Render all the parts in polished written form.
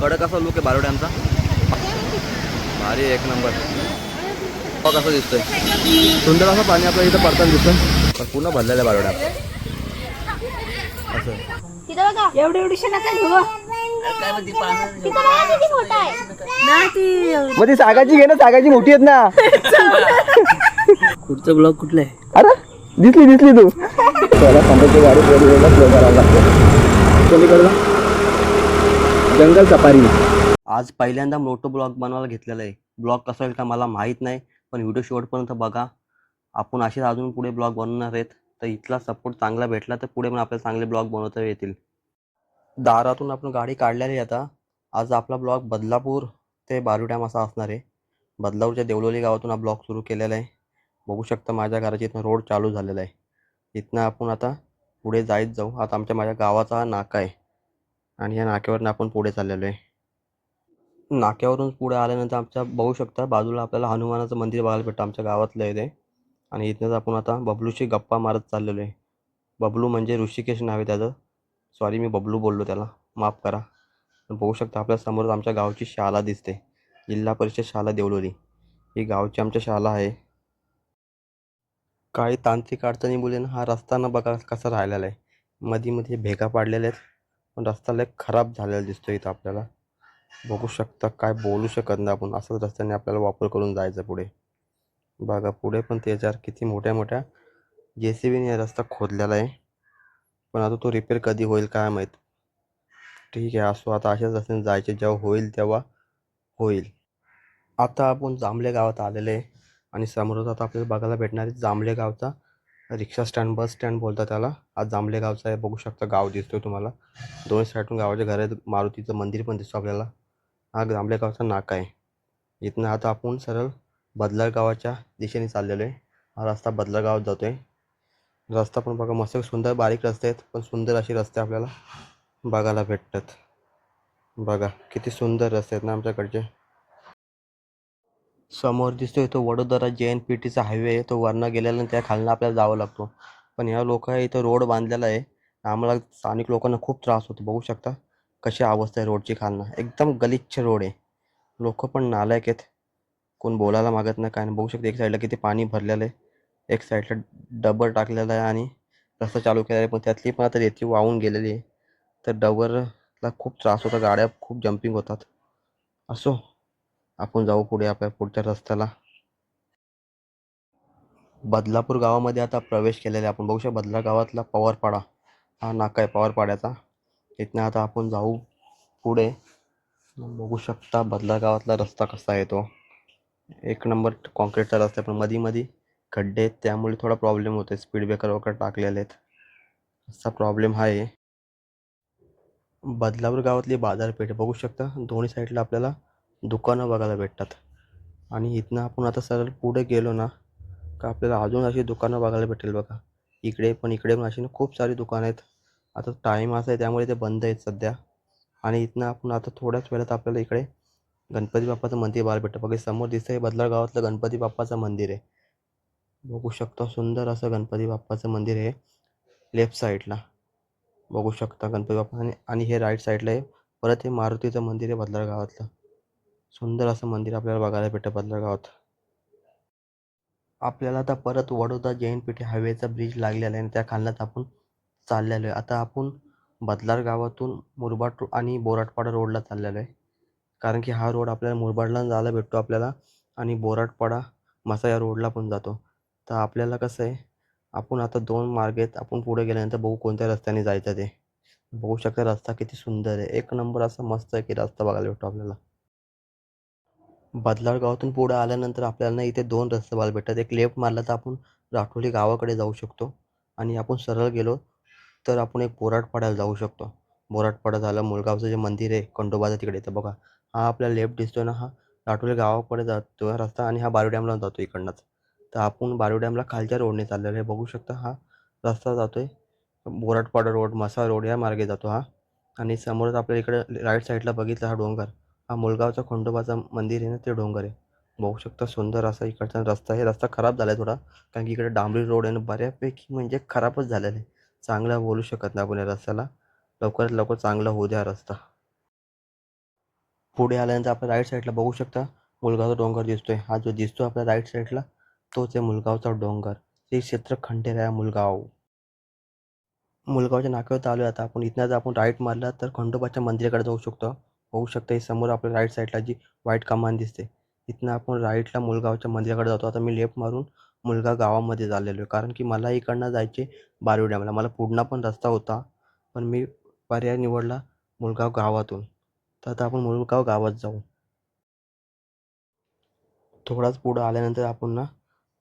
कडक असा लुक आहे बारोड्यांचा, भारी एक नंबर. कसं दिसतोय, सुंदर असं पाणी आपल्या इथं पडताना दिसतं, पण पूर्ण भरलेलं आहे बारोड्या असं. एवढी एवढीशी नका घेऊ. मग ती सागाची घे ना, सागाची मोठी आहेत ना. पुढचा ब्लॉग कुठला आहे? अरे दिसली तू. चला कंपनीची गाडी फ्लो करावं लागतं. जंगल सफारी. आज पहिल्यांदा मोठं ब्लॉग बनवायला घेतलेलं आहे. ब्लॉग कसा होईल का मला माहीत नाही, पण व्हिडिओ शेवटपर्यंत बघा. आपण असेच अजून पुढे ब्लॉग बनवणार आहेत, तर इथला सपोर्ट चांगला भेटला तर पुढे पण आपल्याला चांगले ब्लॉग बनवता येतील. दारातून आपण गाडी काढलेली आता. आज आपला ब्लॉग बदलापूर ते बारू डॅम असा असणार आहे. बदलापूरच्या देवलोली गावातून हा ब्लॉग सुरू केलेला आहे. बघू शकता माझ्या घराच्या इथनं रोड चालू झालेला आहे. इथनं आपण आता पुढे जात जाऊ. आता माझ्या गावाचा हा नाका आहे आणि या नाक्यावरून आपण पुढे चाललेलो आहे. नाक्यावरून पुढे आल्यानंतर आमच्या बघू शकता बाजूला आपल्याला हनुमानाचं मंदिर बघायला भेटतं, आमच्या गावातलं आहे ते. आणि इथनंच आपण आता बबलूशी गप्पा मारत चाललेलो आहे. बबलू म्हणजे ऋषिकेश नाव आहे त्याचं. सॉरी मी बबलू बोललो त्याला, माफ करा. बघू शकता आपल्या समोर आमच्या गावची शाळा दिसते, जिल्हा परिषद शाळा देवलोली. ही गावची आमच्या शाळा आहे. काही तांत्रिक अडचणीमुळे हा रस्ता न बघा कसा राहिलेला आहे. मध्ये भेगा पाडलेल्या आहेत, पण रस्ता लय खराब झालेला दिसतो इथं आपल्याला. बघू शकता, काय बोलू शकत नाही आपण. असंच रस्त्याने आपल्याला वापर करून जायचं पुढे. बघा पुढे पण त्याच्यावर किती मोठ्या मोठ्या JCBने रस्ता खोदलेला आहे, पण आता तो रिपेअर कधी होईल काय माहीत. ठीक आहे असो, आता अशाच रस्त्याने जायचे, जेव्हा होईल तेव्हा होईल. आता आपण जांभळे गावात आलेले आहे आणि समोरच आता आपल्याला बघायला भेटणार आहे जांभळे गावचा रिक्षा स्टँड, बस स्टँड बोलतात त्याला. आज जांभळे गावचा आहे. बघू शकता गाव दिसतोय तुम्हाला. दोन्ही साईडून गावाच्या घर आहेत. मारुतीचं मंदिर पण दिसतो आपल्याला. हा जांभळे गावचा नाका आहे. इथनं आता आपण सरळ बदलार गावाच्या दिशेने चाललेलो आहे. हा रस्ता बदलार गावात जातोय. रस्ता पण बघा मस्त सुंदर, बारीक रस्ते आहेत, पण सुंदर असे रस्ते आपल्याला बघायला भेटतात. बघा किती सुंदर रस्ते आहेत ना आमच्याकडचे. समोर दिसतोय तो वडोदरा JNPTचा हायवे आहे. तो वरनं गेलेला आणि त्या खालनं आपल्याला जावं लागतो. पण ह्या लोकांनी इथं रोड बांधलेला आहे. आम्हाला स्थानिक लोकांना खूप त्रास होतो. बघू शकता कशी अवस्था आहे रोडची खालनं. एकदम गलिच्छ रोड आहे. लोक पण नालायक आहेत, कोण बोलायला मागत नाही काय नाही. बघू शकता एक साईडला किती पाणी भरलेलं आहे, एक साईडला डबर टाकलेला आहे आणि रस्ता चालू केलेला आहे, पण त्यातली पण आता रेती वाहून गेलेली आहे. तर डबरला खूप त्रास होता, गाड्या खूप जंपिंग होतात. असो, आपण जाऊ पुढे आपल्या पुढच्या रस्त्याला. बदलापूर गावामध्ये आता प्रवेश केलेला आहे आपण. बघू शकता बदला गावातला पवारपाडा हा नाका आहे पवारपाड्याचा. इथनं आता आपण जाऊ पुढे. बघू शकता बदला गावातला रस्ता कसा आहे तो. एक नंबर कॉन्क्रीटचा रस्ता आहे, पण मध्ये खड्डे आहेत, त्यामुळे थोडा प्रॉब्लेम होतो. स्पीड ब्रेकर वगैरे टाकलेले आहेत, असा प्रॉब्लेम आहे. बदलापूर गावातली बाजारपेठ बघू शकता. दोन्ही साईडला आपल्याला दुकानं बघायला भेटतात. आणि इथनं आपण आता सरळ पुढे गेलो ना का आपल्याला अजून अशी दुकानं बघायला भेटेल बघा. इकडे पण अशी ना खूप सारी दुकानं आहेत. आता टाईम असा आहे त्यामुळे ते बंद आहेत सध्या. आणि इथनं आपण आता थोड्याच वेळात आपल्याला इकडे गणपती बाप्पाचं मंदिर बघायला भेटतं. बघा समोर दिसतंय बदलार गावातलं गणपती बाप्पाचं मंदिर आहे. बघू शकता सुंदर असं गणपती बाप्पाचं मंदिर आहे. लेफ्ट साईडला बघू शकता गणपती बाप्पा, आणि हे राईट साईडला आहे. परत हे मारुतीचं मंदिर आहे बदलार गावातलं. सुंदर असं मंदिर आपल्याला बघायला भेटतं बदलार गावात. आपल्याला आता परत वडोदरा JNPT हायवेचा ब्रिज लागलेला आहे आणि त्या खालनात आपण चाललेलो आहे. आता आपण बदलार गावातून मुरबाड आणि बोराटपाडा रोडला चाललेलो आहे, कारण की हा रोड आपल्याला मुरबाडला जायला भेटतो आपल्याला, आणि बोराटपाडा मसा या रोडला पण जातो. तर आपल्याला कसं आहे, आपण आता दोन मार्ग आहेत. आपण पुढे गेल्यानंतर बघू कोणत्या रस्त्याने जायचं ते. बघू शकता रस्ता किती सुंदर आहे, एक नंबर असा मस्त आहे की रस्ता बघायला भेटतो आपल्याला. बदलार गावातून पुढे आल्यानंतर आपल्याला इथे दोन रस्ते बघायला भेटतात. एक लेफ्ट मारला तर आपण राठोली गावाकडे जाऊ शकतो, आणि आपण सरळ गेलो तर आपण एक बोराटपाड्याला जाऊ शकतो. बोराटपाडा झालं, मुळगावचं जे मंदिर आहे खंडोबाचं तिकडे. तर बघा हा आपल्याला लेफ्ट दिसतोय ना, हा राठोली गावाकडे जातो रस्ता, आणि हा बारू डॅमला जातो इकडनंच. तर आपण बारू डॅमला खालच्या रोडने चाललेलो आहे. बघू शकता हा रस्ता जातोय बोराटपाडा रोड, मसा रोड या मार्गे जातो हा. आणि समोरच आपल्या इकडे राईट साईडला बघितलं हा डोंगर, हा मुळगावचा खंडोबाचं मंदिर आहे ना, ते डोंगर आहे. बघू शकता सुंदर असा इकडचा रस्ता आहे. रस्ता खराब झाला आहे थोडा, कारण की इकडे डांबरी रोड आहे ना, बऱ्यापैकी म्हणजे खराबच झालेला आहे. चांगला बोलू शकत नाही आपण या रस्त्याला. लवकरात लवकर चांगला होऊ द्या रस्ता. पुढे आल्यानंतर आपल्या राईट साईडला बघू शकता मुलगावचा डोंगर दिसतोय. हा जो दिसतो आपल्या राईट साईडला तोच आहे मुलगावचा डोंगर. श्री क्षेत्र खंडेराया मुलगाव. मुलगावच्या नाक्यावर आलो आता आपण. इथनं जर आपण राईट मारला तर खंडोबाच्या मंदिराकडे जाऊ शकतो. होऊ शकतं हे समोर आपल्या राईट साईडला जी व्हाईट कमान दिसते इथनं आपण राईटला मुलगावच्या मंदिराकडे जातो. आता मी लेफ्ट मारून मुलगाव गावामध्ये झालेलो आहे कारण की मला इकडनं जायचे बारवी डॅमला. मला पुढला पण रस्ता होता पण मी पर्याय निवडला मुलगाव गावातून. तर आता आपण मुलगाव गावात जाऊ. थोडाच पुढं आल्यानंतर आपण ना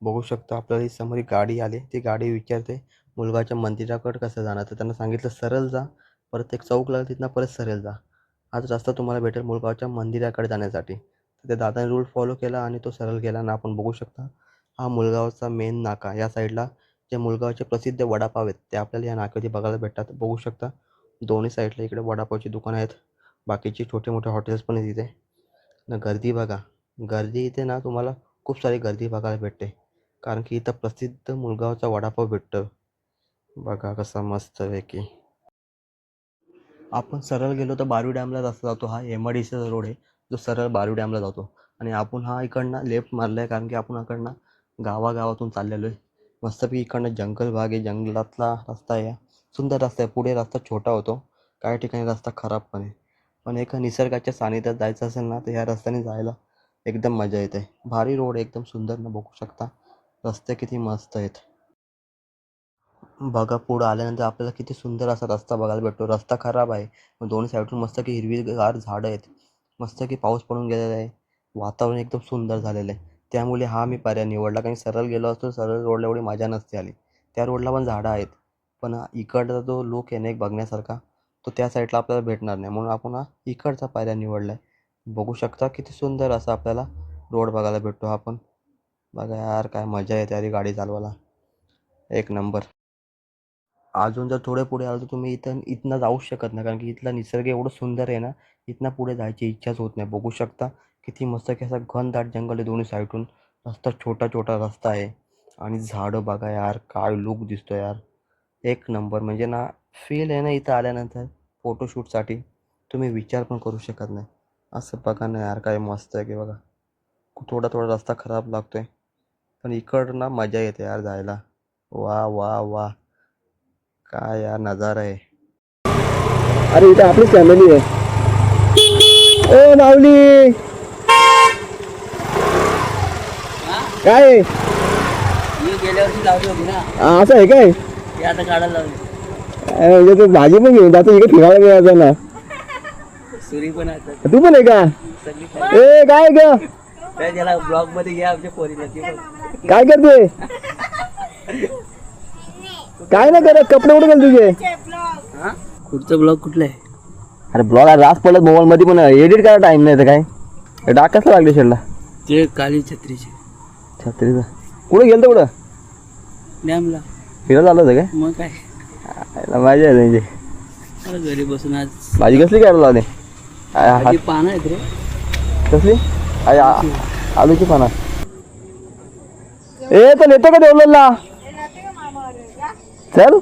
बघू शकतो आपल्याला समोर एक गाडी आली. ती गाडी विचारते मुलगाच्या मंदिराकडे कसं जाणार. तर त्यांना सांगितलं सरळ जा, परत एक चौक लागला तिथनं परत सरळ जा. हाच रस्ता तुम्हाला भेटेल मुलगावच्या मंदिराकडे जाण्यासाठी. तर त्या दादाने रूल फॉलो केला आणि तो सरळ गेला आणि आपण बघू शकता हा मुलगावचा मेन नाका. या साईडला जे मुलगावचे प्रसिद्ध वडापाव आहेत ते आपल्याला या नाक्यावरती बघायला भेटतात. बघू शकता दोन्ही साईडला इकडे वडापावची दुकानं आहेत. बाकीची छोटे मोठे हॉटेल्स पण आहेत इथे. ना गर्दी बघा, गर्दी इथे ना तुम्हाला खूप सारी गर्दी बघायला भेटते कारण की इथं प्रसिद्ध मुलगावचा वडापाव भेटतो. बघा कसा मस्त आहे की. आपण सरळ गेलो तर बारवी डॅमला रस्ता जातो. हा MIDCचा रोड आहे जो सरळ बारवी डॅमला जातो आणि आपण हा इकडनं लेफ्ट मारला आहे कारण की आपण इकडनं गावागावातून चाललेलो आहे. मस्तपैकी इकडनं जंगल भाग आहे, जंगलातला रस्ता आहे. सुंदर रस्ता आहे. पुढे रस्ता छोटा होतो, काही ठिकाणी रस्ता खराब पण आहे. पण एका निसर्गाच्या सानिध्यात जायचं असेल ना तर ह्या रस्त्याने जायला एकदम मजा येते. भारी रोड एकदम सुंदर ना. बघू शकता रस्ते किती मस्त आहेत. बघा पुढं आल्यानंतर आपल्याला किती सुंदर असा रस्ता बघायला भेटतो. रस्ता खराब आहे पण दोन्ही साईडून मस्त की हिरवीगार झाडं आहेत. मस्त की पाऊस पडून गेलेला आहे. वातावरण एकदम सुंदर झालेलं आहे. त्यामुळे हा मी पर्याय निवडला. कारण सरळ गेलो असतो सरळ रोडला एवढी मजा नसते आली. त्या रोडला पण झाडं आहेत पण इकडचा जो लुक आहे ना एक बघण्यासारखा तो त्या साईडला आपल्याला भेटणार नाही. म्हणून आपण हा इकडचा पर्याय निवडला आहे. बघू शकता किती सुंदर असा आपल्याला रोड बघायला भेटतो. आपण बघा यार काय मजा येते अरे गाडी चालवायला, एक नंबर. अजून जर थोडे पुढे आलो तर तुम्ही इथनं जाऊच शकत नाही कारण की इथला निसर्ग एवढं सुंदर आहे ना. इथनं पुढे जायची इच्छाच होत नाही. बघू शकता किती मस्त की असा घनदाट जंगल आहे दोन्ही साईडून. रस्ता छोटा छोटा रस्ता आहे आणि झाडं बघा यार काय लुक दिसतो यार, एक नंबर. म्हणजे ना फील आहे ना इथं आल्यानंतर फोटोशूटसाठी तुम्ही विचार पण करू शकत नाही. असं बघा ना यार काय मस्त आहे की. बघा थोडा थोडा रस्ता खराब लागतोय पण इकडं ना मजा येते यार जायला. वा वा वा काय यार नजारा आहे. अरे इथे आपली फॅमिली आहे. ओ माऊली काय आहे? गेल्या वर्षी लावली होती ना, असं आहे काय? ते आता काढायला लावली. म्हणजे तू भाजी पण घेऊन जातो इकडे फिरायला मिळायचं ना. सुरी पण आता तू पण आहे का? सगळी ए काय ग काय त्याला ब्लॉग मध्ये घ्या आमच्या पोरीला. ती पण काय करते? काय नाही करत. कपडे उडे गेले तुझे. हा कुठचं ब्लॉग कुठलं आहे? अरे ब्लॉग रास पडत मोबाईल मध्ये पण एडिट करायला टाइम नाही तर काय डाक कसं लागले शेडला ते काली छत्रीचे छत्रीचं. कुठं गेलं कुठं डॅमला फिरायला आलं होतं काय? मग काय मजा आहे त्यांची. मला घरी बसून आज भाजी कसली करायला लावले? भाजी पानं आहेत रे. कसली? आलूची पाना. ए तर येतो का देवला? चल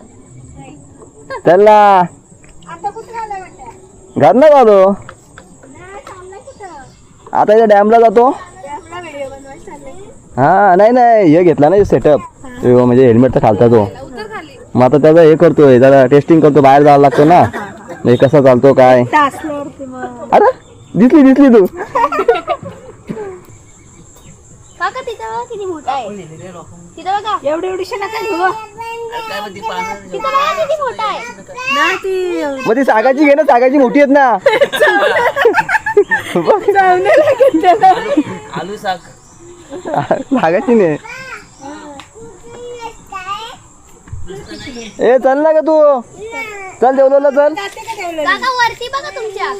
चल ना. घर ना जातो आता इथे डॅमला जातो. हा नाही नाही हे घेतला ना सेटअप म्हणजे हेल्मेट तर खालता तो. मग आता त्याचा हे करतोय जरा टेस्टिंग करतो. बाहेर जायला लागतो ना म्हणजे कसा चालतो काय. अरे दिसली दिसली तू. काका तिथं बघा किती मोठा आहे. तिथं बघा एवढी एवढीशी नका घेऊ. तिथं बघा किती मोठा आहे. मग ती सागाची घे ना, सागाची मोठी आहेत ना. आलू साग सागाची नाही. ए चल ना का तू. चल देवला चल. काका वरती बघा तुमच्या.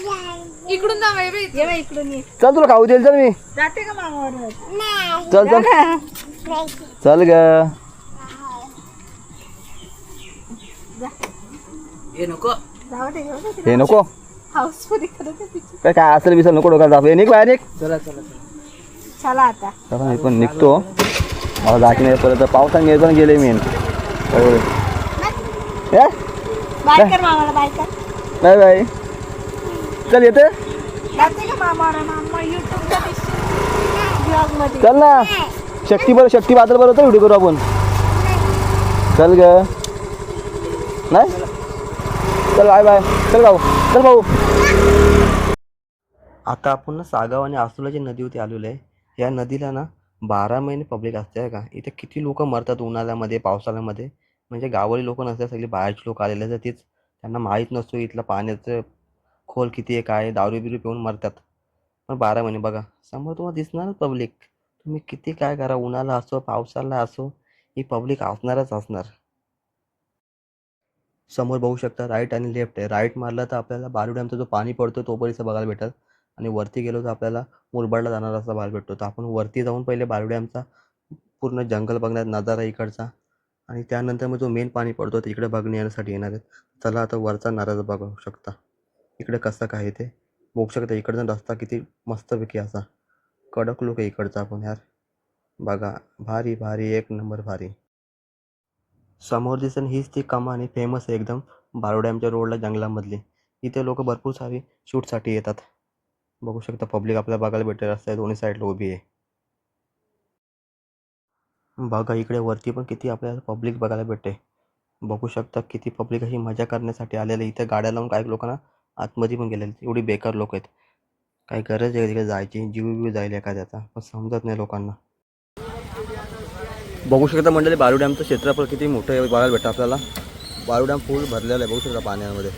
इकडून जा इकडून. चल तुला खाऊ देईल. चल मी जाते का मामावर? चल चल चल ग. हे नको हे नको हाऊसफुल करत आहे. काय काय असेल बिसल नको डोक्याला ताप. निघ बाहेर निघ. चला चला चला चला आता चला मी पण निघतो. मला जायची नाही परत पावसाने गेले पण गेले मी. बाय कर मामाला. बाय कर. Bye bye. चल येते. जाते का मामा युट्यूबला ब्लॉग मध्ये चल ना शक्ती बादल बरोबर व्हिडिओ करू आपण. चल ग नाही चल बाय बाय. चल भाऊ. आता आपण ना सागाव आणि आसोलाची नदी होती आलेलो आहे. या नदीला ना 12 महिने पब्लिक असते आहे का. इथे किती लोक मरतात उन्हाळ्यामध्ये पावसाळ्यामध्ये. म्हणजे गावाली लोक नसतात, सगळे बाहेरचे लोक आलेले असतात. तेच त्यांना माहीत नसतो इथलं पाण्याचं खोल किती आहे काय, दारू बिरू पिऊन मरतात. पण 12 महिने बघा समोर तुम्हाला दिसणार पब्लिक. तुम्ही किती काय करा, उन्हाळा असो पावसाळा असो, ही पब्लिक असणारच असणार. समोर बघू शकता राईट आणि लेफ्ट आहे. राईट मारला तर आपल्याला बारू डॅमचा जो पाणी पडतो तो परिसर बघायला भेटेल, आणि वरती गेलो तर आपल्याला मुरबाडला जाणारा रस्ता बघायला भेटतो. तर आपण वरती जाऊन पहिले बारू डॅमचा पूर्ण जंगल बघण्यात नजारा इकडचा, आणि त्यानंतर मग जो मेन पाणी पडतो तिकडे बघण्यासाठी येणार आहेत. चला आता वरचा नजारा बघू शकता इकडे कसं काय ते बघू शकता. इकडचा रस्ता किती मस्तपैकी असा कडक लोक आहे इकडचा. आपण यार बघा भारी भारी एक नंबर भारी. समोर दिसेल हीच ती कमान आहे, फेमस आहे एकदम बारू डॅमच्या रोडला जंगलामधली. इथे लोक भरपूर सारी शूटसाठी येतात. बघू शकता पब्लिक आपल्याला बघायला भेटेल, रस्त्याच्या दोन्ही साईडला उभी आहे. बघा इकडे वरती पण किती आपल्याला पब्लिक बघायला भेटते. बघू शकता किती पब्लिक अशी मजा करण्यासाठी आलेली. इथे गाड्या लावून काही लोकांना आतमध्ये पण गेलेले. एवढी बेकार लोक आहेत. काही गरज आहे तिकडे जायची, जीव जाईल एखाद्याचा, पण समजत नाही लोकांना. बघू शकता मंडळी बारू डॅमचं क्षेत्रफळ किती मोठं आहे बघायला भेटतं आपल्याला. बारू डॅम फुल भरलेलं आहे बघू शकता पाण्यामध्ये.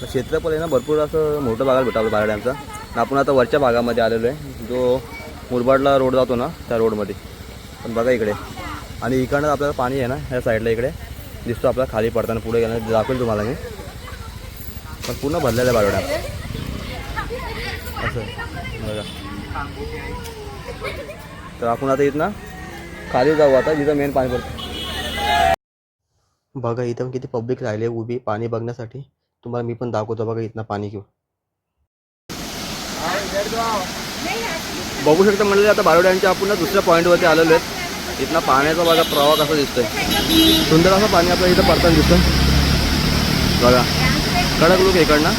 क्षेत्रफळ आहे ना भरपूर असं मोठं बघायला भेटतं आपलं बारू डॅमचा. आपण आता वरच्या भागामध्ये आलेलो आहे, जो मुरबाडला रोड जातो ना त्या रोडमध्ये. पण बघा इकडे, आणि इकडनं आपल्याला पाणी आहे ना ह्या साईडला इकडे दिसतो आपल्याला खाली पडताना. पुढे गेल्यानं दाखवेल तुम्हाला मी, पण पूर्ण भरलेलं आहे बारू डॅम असं बघा. तर आपण आता इथं ना खाली जाऊ आता जिथं मेन पाणी पडतं. बघा इथं किती पब्लिक राहिले उभी पाणी बघण्यासाठी. तुम्हाला मी पण दाखवतो बघा इथनं पाणी घेऊ. बघू शकता म्हणलं आता बारू डॅमच्या आपण दुसऱ्या पॉईंटवरती आलेलो आहेत. इथनं पाण्याचा बघा प्रवाह कसा दिसतोय, सुंदर असं पाणी आपल्याला इथं पडताना दिसतं बघा. कडक लोक इकडनं,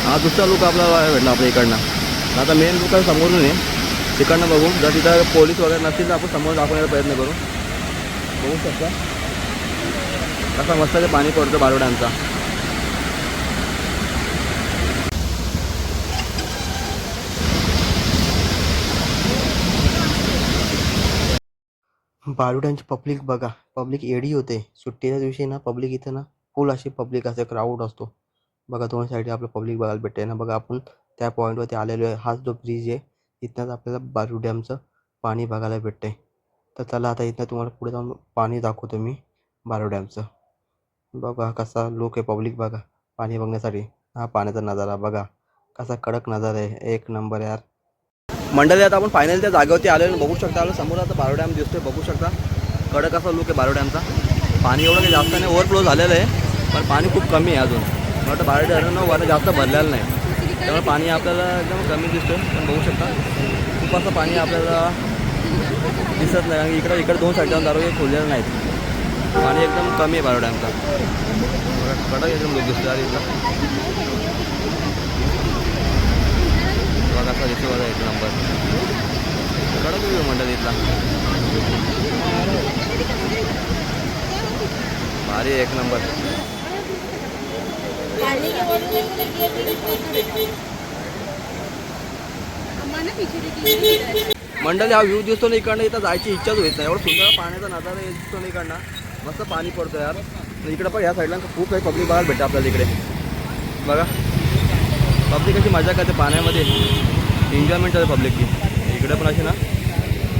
हा दुसरा लोक आपल्याला भेटला आपल्या इकडनं. आता मेन लोक समोरून आहे तिकडनं बघू. जर तिथं पोलीस वगैरे नसतील तर आपण समोर दाखवण्याचा प्रयत्न करू. बघू शकता कसा मस्त ते पाणी पडतं बारू डॅमचा. बारू डॅमची पब्लिक बघा, पब्लिक एडी होते. सुट्टीच्या दिवशी ना पब्लिक इथं ना फुल अशी पब्लिक असते, क्राऊड असतो बघा. दोन साईडला आपलं पब्लिक बघायला भेटते ना बघा. आपण त्या पॉईंटवरती आलेलो आहे. हाच जो ब्रिज आहे, इथनंच आपल्याला बारू डॅमचं पाणी बघायला भेटते. तर चला आता इथनं तुम्हाला पुढे जाऊन पाणी दाखवतो मी बारू डॅमचं. बघा कसा लोक आहे पब्लिक बघा पाणी बघण्यासाठी. हा पाण्याचा नजारा बघा कसा कडक नजारा आहे, एक नंबर यार. मंडळी आता आपण फायनल त्या जागेवरती आलेलो बघू शकता. आपल्या समोर आता बारू डॅम दिसतोय बघू शकता. कडक असा लुक आहे बारू डॅमचा. पाणी एवढं काही जास्त नाही, ओव्हरफ्लो झालेलं आहे, पण पाणी खूप कमी आहे अजून. मला वाटतं बारू डॅम वर जास्त भरलेलं नाही, त्यामुळे पाणी आपल्याला एकदम कमी दिसतोय. पण बघू शकता खूप असं पाणी आपल्याला दिसत नाही, आणि इकडे दोन साईडला दारू खोललेलं नाहीत. पाणी एकदम कमी आहे बारू डॅमचा. कडक एकदम लुक दिसतो यार इथला. बघा असा दिसतो बघा एक नंबर कडक व्ह्यू म्हणतात इथला. भारी एक नंबर. मंडळी हा व्ह्यू दिसतो ना इकडनं, इथं जायची इच्छाच होत नाही. एवढं सुंदर पाण्याचा नजारा दिसतो ना इकडनं, मस्त पाणी पडतं यार. इकडं पण या साईडला खूप काही पब्लिक बघायला भेटते आपल्याला इकडे बघा. पब्लिक अशी मजा करते पाण्यामध्ये, एन्जॉयमेंट आहे पब्लिकची. इकडे पण अशी ना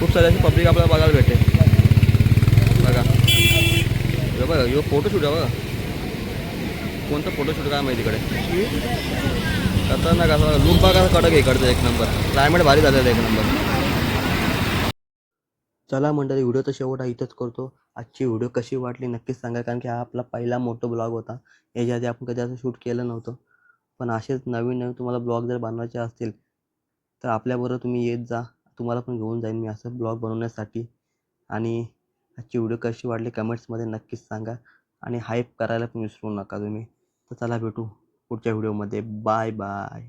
खूप सारी अशी पब्लिक आपल्याला बघायला भेटते बघा. बघा यो फोटोशूट आहे बघा. कोणतं फोटोशूट काय माहिती इकडे. खतरनाक असं लुक बघा कडक आहे इकडचं एक नंबर. क्लायमेट भारी झालेलं आहे एक नंबर. चला मंडळी व्हिडिओचा शेवट इथंच करतो. आजची व्हिडिओ कशी वाटली नक्कीच सांगा, कारण की हा आपला पहिला मोठा ब्लॉग होता. याच्या आधी आपण कधी असं शूट केलं नव्हतं. पण असेच नवीन नवीन तुम्हाला ब्लॉग जर बनवायचे असतील तर आपल्याबरोबर तुम्ही येत जा, तुम्हाला पण घेऊन जाईन मी असं ब्लॉग बनवण्यासाठी. आणि आजची व्हिडिओ कशी वाटली कमेंट्समध्ये नक्कीच सांगा, आणि हाईप करायला पण विसरू नका तुम्ही. तर चला भेटू पुढच्या व्हिडिओमध्ये. Bye bye.